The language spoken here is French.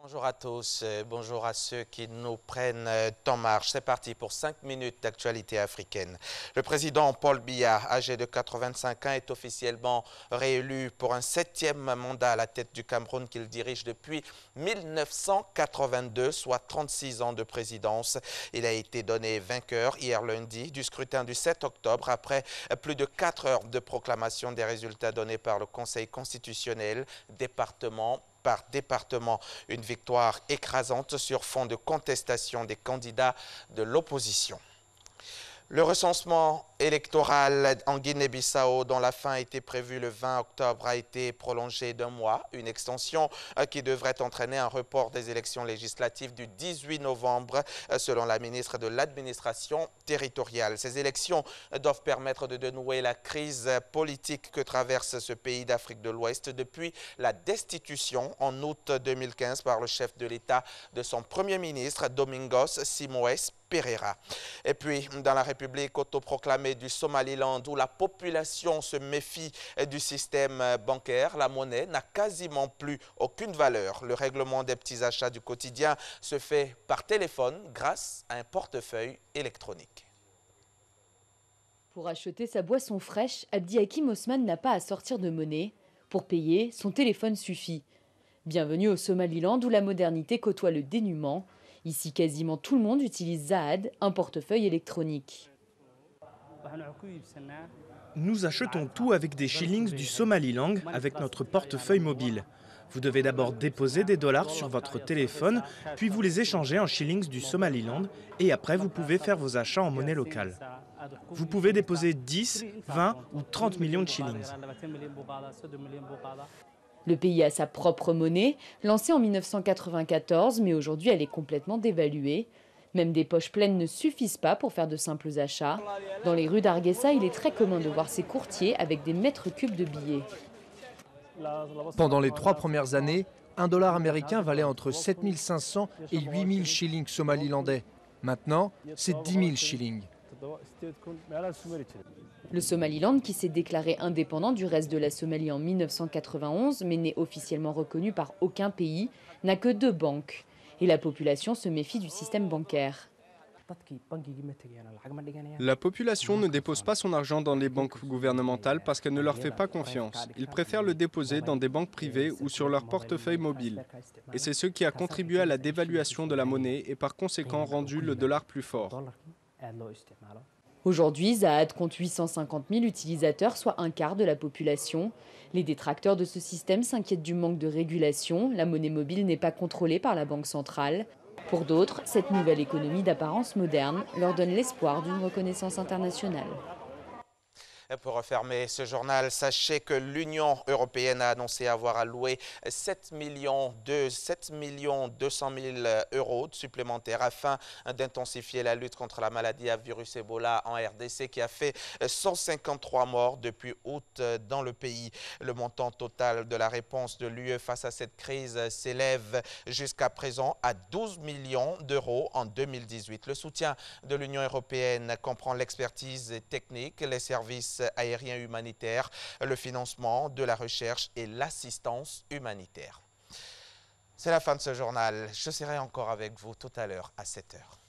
Bonjour à tous, bonjour à ceux qui nous prennent en marche. C'est parti pour 5 minutes d'actualité africaine. Le président Paul Biya, âgé de 85 ans, est officiellement réélu pour un 7e mandat à la tête du Cameroun qu'il dirige depuis 1982, soit 36 ans de présidence. Il a été donné vainqueur hier lundi du scrutin du 7 octobre après plus de 4 heures de proclamation des résultats donnés par le Conseil constitutionnel, département par département. Une victoire écrasante sur fond de contestation des candidats de l'opposition. Le recensement électoral en Guinée-Bissau, dont la fin était prévue le 20 octobre, a été prolongé d'un mois. Une extension qui devrait entraîner un report des élections législatives du 18 novembre, selon la ministre de l'Administration territoriale. Ces élections doivent permettre de dénouer la crise politique que traverse ce pays d'Afrique de l'Ouest depuis la destitution en août 2015 par le chef de l'État de son premier ministre, Domingos Simoes Pereira. Et puis, dans la République autoproclamée du Somaliland, où la population se méfie du système bancaire, la monnaie n'a quasiment plus aucune valeur. Le règlement des petits achats du quotidien se fait par téléphone grâce à un portefeuille électronique. Pour acheter sa boisson fraîche, Abdi Hakim Osman n'a pas à sortir de monnaie. Pour payer, son téléphone suffit. Bienvenue au Somaliland où la modernité côtoie le dénuement. Ici, quasiment tout le monde utilise Zaad, un portefeuille électronique. Nous achetons tout avec des shillings du Somaliland avec notre portefeuille mobile. Vous devez d'abord déposer des dollars sur votre téléphone, puis vous les échangez en shillings du Somaliland et après vous pouvez faire vos achats en monnaie locale. Vous pouvez déposer 10, 20 ou 30 millions de shillings. Le pays a sa propre monnaie, lancée en 1994, mais aujourd'hui elle est complètement dévaluée. Même des poches pleines ne suffisent pas pour faire de simples achats. Dans les rues d'Hargeisa, il est très commun de voir ces courtiers avec des mètres cubes de billets. Pendant les 3 premières années, un dollar américain valait entre 7 500 et 8 000 shillings somalilandais. Maintenant, c'est 10 000 shillings. Le Somaliland, qui s'est déclaré indépendant du reste de la Somalie en 1991, mais n'est officiellement reconnu par aucun pays, n'a que 2 banques. Et la population se méfie du système bancaire. La population ne dépose pas son argent dans les banques gouvernementales parce qu'elle ne leur fait pas confiance. Ils préfèrent le déposer dans des banques privées ou sur leur portefeuille mobile. Et c'est ce qui a contribué à la dévaluation de la monnaie et par conséquent rendu le dollar plus fort. Aujourd'hui, Zaad compte 850 000 utilisateurs, soit un quart de la population. Les détracteurs de ce système s'inquiètent du manque de régulation. La monnaie mobile n'est pas contrôlée par la Banque centrale. Pour d'autres, cette nouvelle économie d'apparence moderne leur donne l'espoir d'une reconnaissance internationale. Pour refermer ce journal, sachez que l'Union européenne a annoncé avoir alloué 7 200 000 euros supplémentaires afin d'intensifier la lutte contre la maladie à virus Ebola en RDC qui a fait 153 morts depuis août dans le pays. Le montant total de la réponse de l'UE face à cette crise s'élève jusqu'à présent à 12 millions d'euros en 2018. Le soutien de l'Union européenne comprend l'expertise technique, les services aérien humanitaire, le financement de la recherche et l'assistance humanitaire. C'est la fin de ce journal. Je serai encore avec vous tout à l'heure à 7 h.